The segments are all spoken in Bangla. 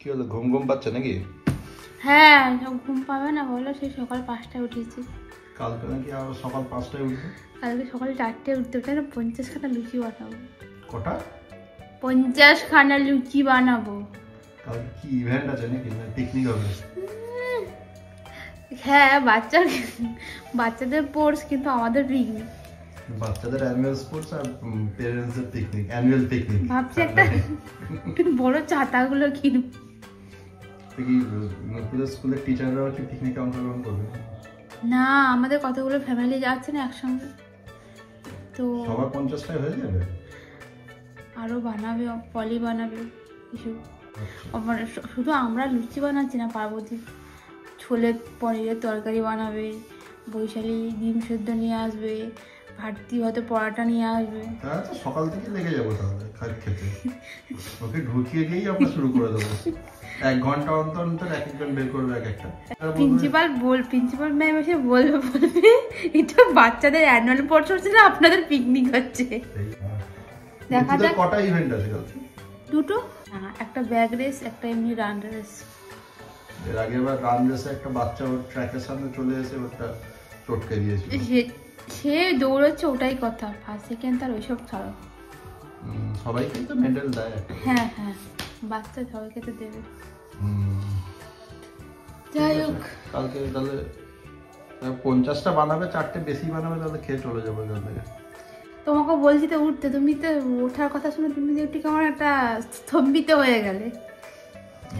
কি হলো, ঘুম ঘুম পাচ্ছে নাকি? হ্যাঁ, ঘুম পাবে না বলো, সেই সকাল 5টায় উঠেছি। কালকে নাকি আবার সকাল 5টায় উঠবে? কালকে সকাল 4টায় উঠতে উঠে 50খানা লুচি বানাবো। কটা? 50খানা লুচি বানাবো। কালকে কি ইভেন্ট আছে নাকি, না পিকনিক হবে? হ্যাঁ, বাচ্চাদের স্পোর্টস, কিন্তু আমাদের পিকনিক। বাচ্চাদের অ্যানুয়াল স্পোর্টস আর পেরেন্টসদের পিকনিক, অ্যানুয়াল পিকনিক। ভাবছি একটা বড় ছাতাগুলো কিনব। কি নতুন স্কুলের টিচাররাও কি পিকনিকে অংশগ্রহণ করবে? না, আমাদের কতগুলো ফ্যামিলি যাচ্ছে না একসঙ্গে, তো সবার 50টায় হয়ে যাবে। আরো বানাবে, পলি বানাবে কিছু। শুধু আমরা লুচি বানাচ্ছি না, পার্বতী ছোলে পনিরের তরকারি বানাবে, বৈশালী ডিম সেদ্ধ নিয়ে আসবে, ভারতী হয়তো পরোটা নিয়ে আসবে। আচ্ছা, সকাল থেকে লেগে যাবো তাহলে খেতে। ওকে ঢুকিয়ে দিয়েই আমরা শুরু করে দেবো। 1 ঘন্টা অন্তর অন্তর এক একজন বের করবে এক একটা। প্রিন্সিপাল ম্যাম এসে বলবে এটা বাচ্চাদের অ্যানুয়াল স্পোর্টস হচ্ছে না, আপনাদের পিকনিক হচ্ছে। দেখা যাক। কটা ইভেন্ট আছে কালকে? 2টো, একটা ব্যাগ রেস, একটা এমনি রান রেস। এর আগে আবার রান রেসে একটা বাচ্চা ওর ট্র্যাকের সামনে চলে এসে ওটা চটকে দিয়েছিল। সে দৌড়চ্ছে, ওটাই কথা। ফার্স্ট সেকেন্ড তার ওইসব ছাড়ো, সবাইকেই তো মেডেল দেয়। হ্যাঁ হ্যাঁ, বাচ্চা সবাইকে তো দেবে। যাই হোক, কালকে তাহলে 50টা বানাবে, 4টে বেশি বানাবে, তাহলে খেয়ে চলে যাবো এখান থেকে। তোমাকে বলছি তো উঠতে, তুমি তো ওঠার কথা শুনে তুমি একটু কেমন একটা স্তম্ভিত হয়ে গেলে।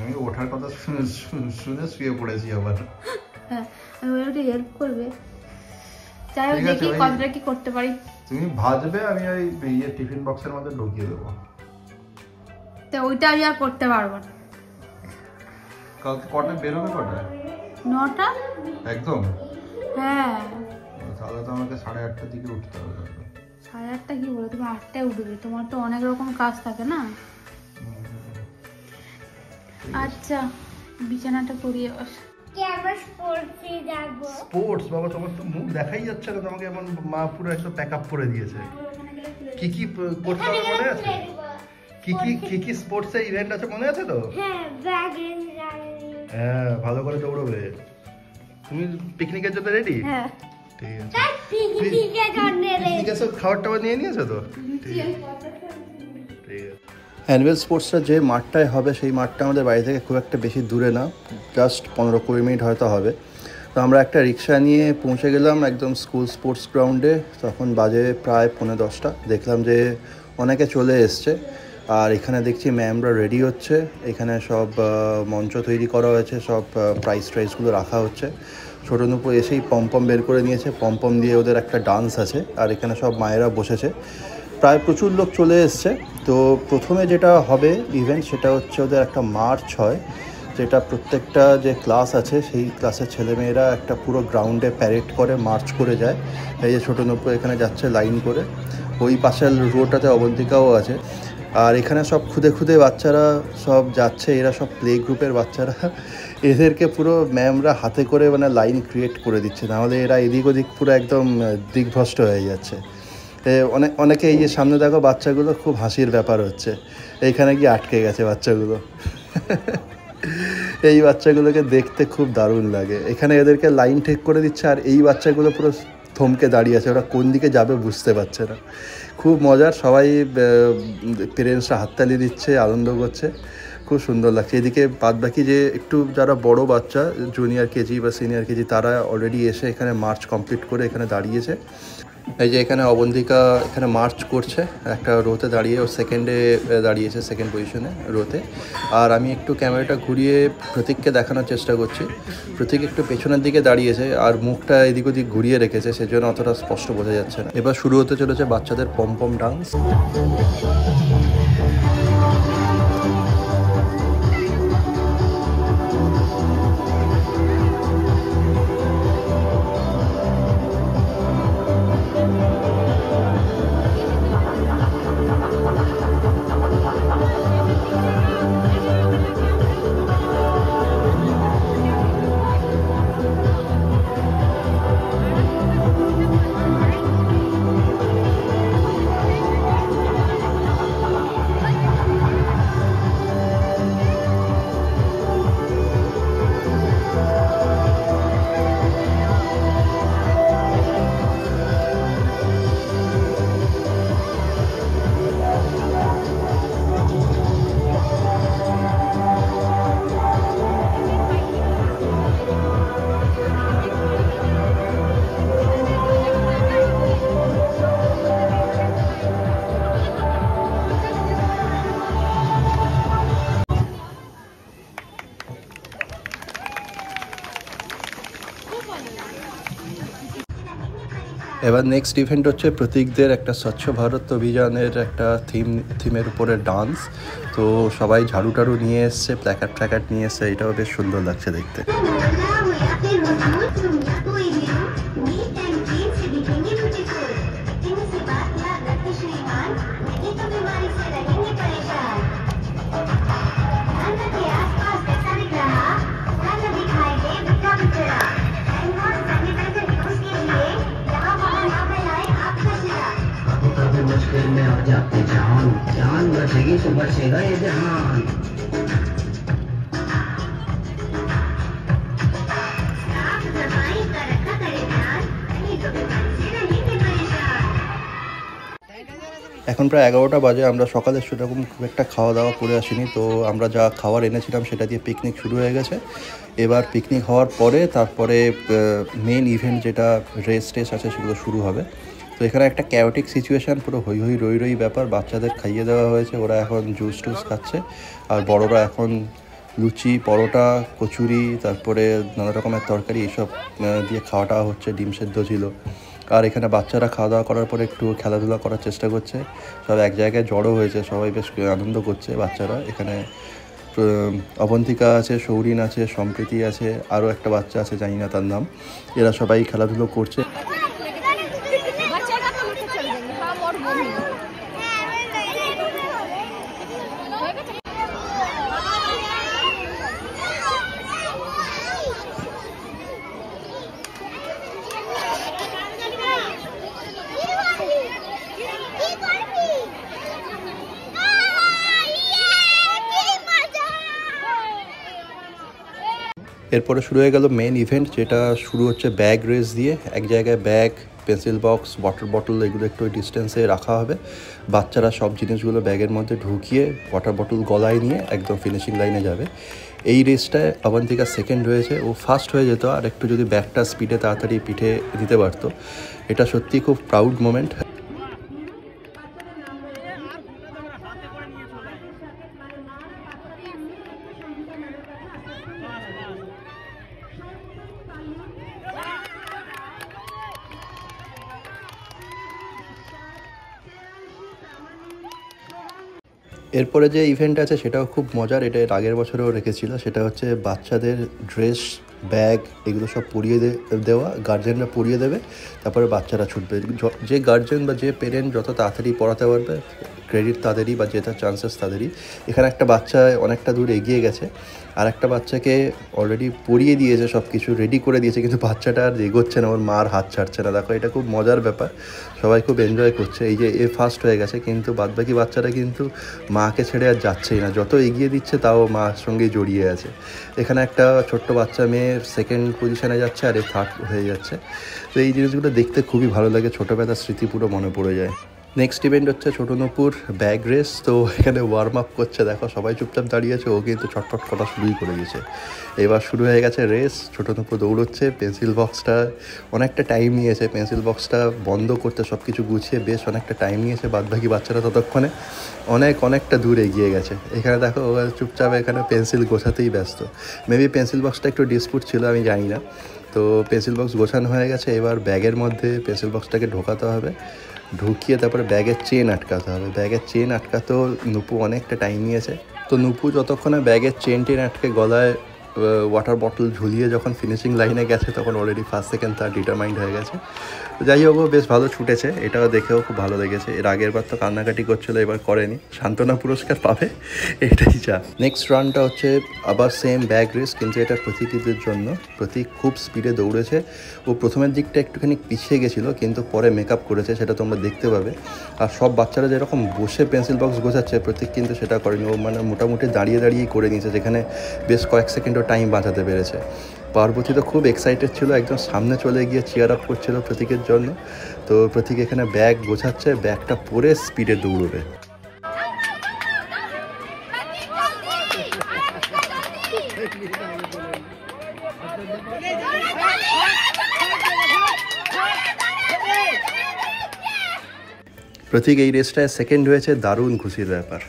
আমি ওঠার কথা শুনে শুয়ে পড়েছি আবার। হ্যাঁ, আমি একটু হেল্প করবে। যাই হোক, দেখি কতটা কি করতে পারি। তুমি ভাজবে, আমি ওই টিফিন বক্সের মধ্যে ঢুকিয়ে দেবো। তো ওইটা আমি আর করতে পারবো না। কালকে কটা বেরোবে? কটায়? 9টা একদম? হ্যাঁ, তাহলে তো আমাকে 8:30টার দিকে উঠতে হবে। 8:30 কি বলো, তুমি 8টায় উঠবে, তোমার তো অনেক রকম কাজ থাকে না। আচ্ছা, বিছানাটা করিয়ে বস। স্পোর্টস বাবা, তোমার তো মুখ দেখাই যাচ্ছে না, তোমাকে এমন মা পুরো একদম প্যাকআপ করে দিয়েছে। কি কি করতে হবে মনে আছে? কি কি স্পোর্টস এর ইভেন্ট আছে মনে আছে তো? হ্যাঁ, ভালো করে দৌড়বে। তুমি পিকনিকের জন্য রেডি? হ্যাঁ, ঠিক আছে। পিকনিকের সব খাবার টাবার নিয়ে নিয়েছো তো? ঠিক আছে। অ্যানুয়াল স্পোর্টসটা যে মাঠটায় হবে, সেই মাঠটা আমাদের বাড়ি থেকে খুব একটা বেশি দূরে না, জাস্ট 15-20 মিনিট হয়তো হবে। তো আমরা একটা রিক্সা নিয়ে পৌঁছে গেলাম একদম স্কুল স্পোর্টস গ্রাউন্ডে। তখন বাজে প্রায় 9:45। দেখলাম যে অনেকে চলে এসছে, আর এখানে দেখছি ম্যামরা রেডি হচ্ছে। এখানে সব মঞ্চ তৈরি করা হয়েছে, সব প্রাইজগুলো রাখা হচ্ছে। ছোটো নুপু এসেই পম্পম বের করে নিয়েছে, পম্পম দিয়ে ওদের একটা ডান্স আছে, আর এখানে সব মায়েরা বসেছে। প্রায় প্রচুর লোক চলে এসছে। তো প্রথমে যেটা হবে ইভেন্ট, সেটা হচ্ছে ওদের একটা মার্চ হয়, যেটা প্রত্যেকটা যে ক্লাস আছে সেই ক্লাসের ছেলেমেয়েরা একটা পুরো গ্রাউন্ডে প্যারেড করে মার্চ করে যায়। এই যে ছোটো নৌকো এখানে যাচ্ছে লাইন করে, ওই পাশের রোডটাতে অবন্তিকাও আছে। আর এখানে সব খুদে খুদে বাচ্চারা সব যাচ্ছে, এরা সব প্লে গ্রুপের বাচ্চারা। এদেরকে পুরো ম্যামরা হাতে করে মানে লাইন ক্রিয়েট করে দিচ্ছে, নাহলে এরা এদিক ওদিক পুরো একদম দিগ্ভ্রষ্ট হয়ে যাচ্ছে। অনেকে এই যে সামনে দেখো বাচ্চাগুলো, খুব হাসির ব্যাপার হচ্ছে, এইখানে গিয়ে আটকে গেছে বাচ্চাগুলো। এই বাচ্চাগুলোকে দেখতে খুব দারুণ লাগে। এখানে এদেরকে লাইন ঠিক করে দিচ্ছে, আর এই বাচ্চাগুলো পুরো থমকে দাঁড়িয়ে আছে, ওরা কোন দিকে যাবে বুঝতে পারছে না। খুব মজার, সবাই পেরেন্টসরা হাততালি দিচ্ছে, আনন্দ করছে, খুব সুন্দর লাগছে। এদিকে বাদবাকি যে একটু যারা বড় বাচ্চা, জুনিয়র কেজি বা সিনিয়র কেজি, তারা অলরেডি এসে এখানে মার্চ কমপ্লিট করে এখানে দাঁড়িয়েছে। এই যে এখানে অবন্তিকা এখানে মার্চ করছে একটা রোতে দাঁড়িয়ে, ও সেকেন্ডে দাঁড়িয়েছে, সেকেন্ড পজিশনে রোতে। আর আমি একটু ক্যামেরাটা ঘুরিয়ে প্রতীককে দেখানোর চেষ্টা করছি। প্রতীক একটু পেছনের দিকে দাঁড়িয়েছে, আর মুখটা এদিক ওদিক ঘুরিয়ে রেখেছে, সেজন্য অতটা স্পষ্ট বোঝা যাচ্ছে না। এবার শুরু হতে চলেছে বাচ্চাদের পম্পম ডান্স। এবার নেক্সট ইভেন্ট হচ্ছে প্রতীকদের একটা স্বচ্ছ ভারত অভিযানের একটা থিমের উপরে ডান্স। তো সবাই ঝাড়ু টাড়ু নিয়ে এসছে, প্ল্যাকার্ড নিয়ে এসছে, এটাও বেশ সুন্দর লাগছে দেখতে। मुश्किल में आ जाते जान जान बचेगी तो बचेगा ये जहान। এখন প্রায় 11টা বাজে। আমরা সকালে সেরকম খুব একটা খাওয়া দাওয়া করে আসিনি, তো আমরা যা খাবার এনেছিলাম সেটা দিয়ে পিকনিক শুরু হয়ে গেছে। এবার পিকনিক হওয়ার পরে তারপরে মেন ইভেন্ট যেটা রেস আছে সেগুলো শুরু হবে। তো এখানে একটা ক্যাওটিক সিচুয়েশান, পুরো হই হই রই রই ব্যাপার। বাচ্চাদের খাইয়ে দেওয়া হয়েছে, ওরা এখন জুস টুস খাচ্ছে, আর বড়রা এখন লুচি, পরোটা, কচুরি, তারপরে নানা রকমের তরকারি এইসব দিয়ে খাওয়াটা হচ্ছে। ডিম সেদ্ধ ছিল। আর এখানে বাচ্চারা খাওয়া দাওয়া করার পরে একটু খেলাধুলা করার চেষ্টা করছে। সব এক জায়গায় জড়ো হয়েছে, সবাই বেশ আনন্দ করছে বাচ্চারা। এখানে অবন্তিকা আছে, সৌরিন আছে, সম্প্রীতি আছে, আরও একটা বাচ্চা আছে, জানি না তার নাম। এরা সবাই খেলাধুলো করছে। এরপরে শুরু হয়ে গেল মেন ইভেন্ট, যেটা শুরু হচ্ছে ব্যাগ রেস দিয়ে। এক জায়গায় bag, pencil box, water bottle এগুলো একটু ডিস্টেন্সে রাখা হবে। বাচ্চারা সব জিনিসগুলো ব্যাগের মধ্যে ঢুকিয়ে ওয়াটার বটল গলায় নিয়ে একদম ফিনিশিং লাইনে যাবে। এই রেসটায় অবন্তিকা সেকেন্ড হয়েছে। ও ফার্স্ট হয়ে যেত আর একটু যদি ব্যাগটা স্পিডে তাড়াতাড়ি পিঠে দিতে পারতো। এটা সত্যি খুব প্রাউড মোমেন্ট। এরপরে যে ইভেন্ট আছে সেটাও খুব মজার। এটা এর আগের বছরেও রেখেছিল। সেটা হচ্ছে বাচ্চাদের ড্রেস, ব্যাগ এগুলো সব পরিয়ে দেওয়া। গার্জেনরা পরিয়ে দেবে, তারপরে বাচ্চারা ছুটবে। যে গার্জেন বা যে পেরেন্ট যত তাড়াতাড়ি পড়াতে পারবে, ক্রেডিট তাদেরই বা জেতার চান্সেস তাদেরই। এখানে একটা বাচ্চা অনেকটা দূর এগিয়ে গেছে, আর একটা বাচ্চাকে অলরেডি পরিয়ে দিয়েছে, সব কিছু রেডি করে দিয়েছে, কিন্তু বাচ্চাটা আর এগোচ্ছে না, ওর মার হাত ছাড়ছে না। দেখো, এটা খুব মজার ব্যাপার, সবাই খুব এনজয় করছে। এই যে এ ফার্স্ট হয়ে গেছে, কিন্তু বাদবাকি বাচ্চারা কিন্তু মাকে ছেড়ে আর যাচ্ছেই না। যত এগিয়ে দিচ্ছে তাও মার সঙ্গেই জড়িয়ে আছে। এখানে একটা ছোট্ট বাচ্চা মেয়ে সেকেন্ড পজিশনে যাচ্ছে, আর এ থার্ড হয়ে যাচ্ছে। তো এই জিনিসগুলো দেখতে খুবই ভালো লাগে, ছোটোবেলার স্মৃতি পুরো মনে পড়ে যায়। নেক্সট ইভেন্ট হচ্ছে ছোটো নূপুর ব্যাগ রেস। তো এখানে ওয়ার্ম আপ করছে, দেখো সবাই চুপচাপ দাঁড়িয়ে আছে, ও কিন্তু ছটফট করা শুরুই করে দিয়েছে। এবার শুরু হয়ে গেছে রেস। ছোটো নূপুর দৌড়চ্ছে। পেন্সিল বক্সটা অনেকটা টাইম নিয়েছে, পেন্সিল বক্সটা বন্ধ করতে সব কিছু গুছিয়ে বেশ অনেকটা টাইম নিয়েছে। বাদবাকি বাচ্চারা ততক্ষণে অনেকটা দূর এগিয়ে গেছে। এখানে দেখো ও চুপচাপ এখানে পেন্সিল গোছাতেই ব্যস্ত। মেবি পেন্সিল বক্সটা একটু ডিসপুট ছিল, আমি জানি না। তো পেন্সিল বক্স গোছানো হয়ে গেছে। এবার ব্যাগের মধ্যে পেন্সিল বক্সটাকে ঢোকাতে হবে, ঢুকিয়ে তারপরে ব্যাগের চেন আটকাতে হবে। ব্যাগের চেন আটকাতেও নূপু অনেকটা টাইম নিয়েছে। তো নূপু যতক্ষণে ব্যাগের চেন আটকে গলায় ওয়াটার বটল ঝুলিয়ে যখন ফিনিশিং লাইনে গেছে, তখন অলরেডি ফার্স্ট সেকেন্ড তার ডিটারমাইন্ড হয়ে গেছে। যাই হোক, বেশ ভালো ছুটেছে, এটাও দেখেও খুব ভালো লেগেছে। এর আগের বার তো কান্নাকাটি করছিলো, এবার করেনি, সান্ত্বনা পুরস্কার পাবে, এটাই যা। নেক্সট রানটা হচ্ছে আবার সেম ব্যাগ রেস, কিন্তু এটা প্রতীকীদের জন্য। প্রতীক খুব স্পিডে দৌড়েছে। ও প্রথমের দিকটা একটুখানি পিছিয়ে গেছিলো, কিন্তু পরে মেকআপ করেছে, সেটা তোমরা দেখতে পাবে। আর সব বাচ্চারা যেরকম বসে পেন্সিল বক্স গোছাচ্ছে, প্রতীক কিন্তু সেটা করেনি। ও মানে মোটামুটি দাঁড়িয়েই করে নিয়েছে, যেখানে বেশ কয়েক সেকেন্ডও টাইম বাঁচাতে পেরেছে। পার্বতী তো খুব এক্সাইটেড ছিল, একদম সামনে চলে গিয়ে চিয়ার আপ করছিল প্রতীকের জন্য। তো প্রতীক এখানে ব্যাগ গোছাচ্ছে, ব্যাগটা পরে স্পিডে দৌড়বে। প্রতীক এই রেসটায় সেকেন্ড হয়েছে, দারুণ খুশির ব্যাপার।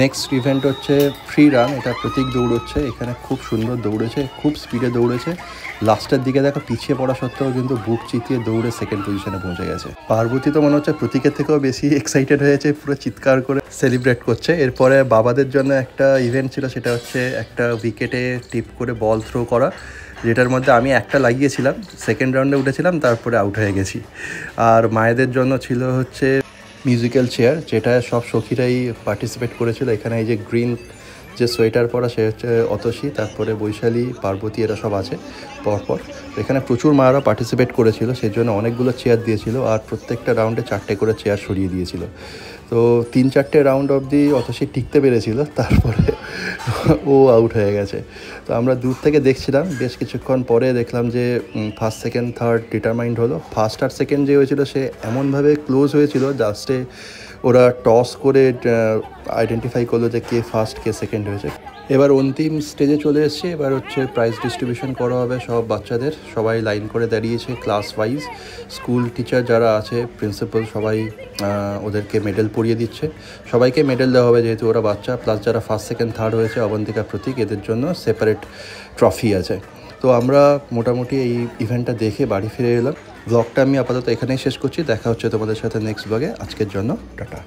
নেক্সট ইভেন্ট হচ্ছে ফ্রি রান, এটা প্রতীক দৌড়চ্ছে, এখানে খুব সুন্দর দৌড়েছে, খুব স্পিডে দৌড়েছে, লাস্টের দিকে দেখো পিছিয়ে পড়া সত্ত্বেও কিন্তু বুক চিতিয়ে দৌড়ে সেকেন্ড পজিশনে পৌঁছে গেছে। পার্বতী তো মনে হচ্ছে প্রতীকের থেকেও বেশি এক্সাইটেড হয়েছে, পুরো চিৎকার করে সেলিব্রেট করছে। এরপরে বাবাদের জন্য একটা ইভেন্ট ছিল, সেটা হচ্ছে একটা উইকেটে টিপ করে বল থ্রো করা, যেটার মধ্যে আমি একটা লাগিয়েছিলাম, সেকেন্ড রাউন্ডে উঠেছিলাম, তারপরে আউট হয়ে গেছি। আর মায়েদের জন্য ছিল হচ্ছে মিউজিক্যাল চেয়ার, যেটা সব সখীরাই পার্টিসিপেট করেছিল। এখানে এই যে গ্রিন যে সোয়েটার পরা সে হচ্ছে অতসী, তারপরে বৈশালী, পার্বতী, এরা সব আছে পরপর। এখানে প্রচুর মায়েরা পার্টিসিপেট করেছিল, সেই জন্য অনেকগুলো চেয়ার দিয়েছিল, আর প্রত্যেকটা রাউন্ডে 4টে করে চেয়ার সরিয়ে দিয়েছিল। তো 3-4টে রাউন্ড অবধি অতসী টিকতে পেরেছিল, তারপরে ও আউট হয়ে গেছে। তো আমরা দূর থেকে দেখছিলাম, বেশ কিছুক্ষণ পরে দেখলাম যে ফার্স্ট সেকেন্ড থার্ড ডিটারমাইন্ড হলো। ফার্স্ট আর সেকেন্ড যে হয়েছিল সে এমনভাবে ক্লোজ হয়েছিল, জাস্টে ওরা টস করে আইডেন্টিফাই করলো যে কে ফার্স্ট কে সেকেন্ড হয়েছে। এবার অন্তিম স্টেজে চলে এসেছে, এবার হচ্ছে প্রাইজ ডিস্ট্রিবিউশন করা হবে সব বাচ্চাদের। সবাই লাইন করে দাঁড়িয়েছে ক্লাস ওয়াইজ, স্কুল টিচার যারা আছে, প্রিন্সিপাল, সবাই ওদেরকে মেডেল পরিয়ে দিচ্ছে। সবাইকে মেডেল দেওয়া হবে যেহেতু ওরা বাচ্চা, প্লাস যারা ফার্স্ট সেকেন্ড থার্ড হয়েছে অবন্তিকা, প্রতীক, এদের জন্য সেপারেট ট্রফি আছে। তো আমরা মোটামুটি এই ইভেন্টটা দেখে বাড়ি ফিরে এলাম। ব্লগটা আমি আপাতত এখানেই শেষ করছি, দেখা হচ্ছে তোমাদের সাথে নেক্সট ব্লগে। আজকের জন্য টাটা।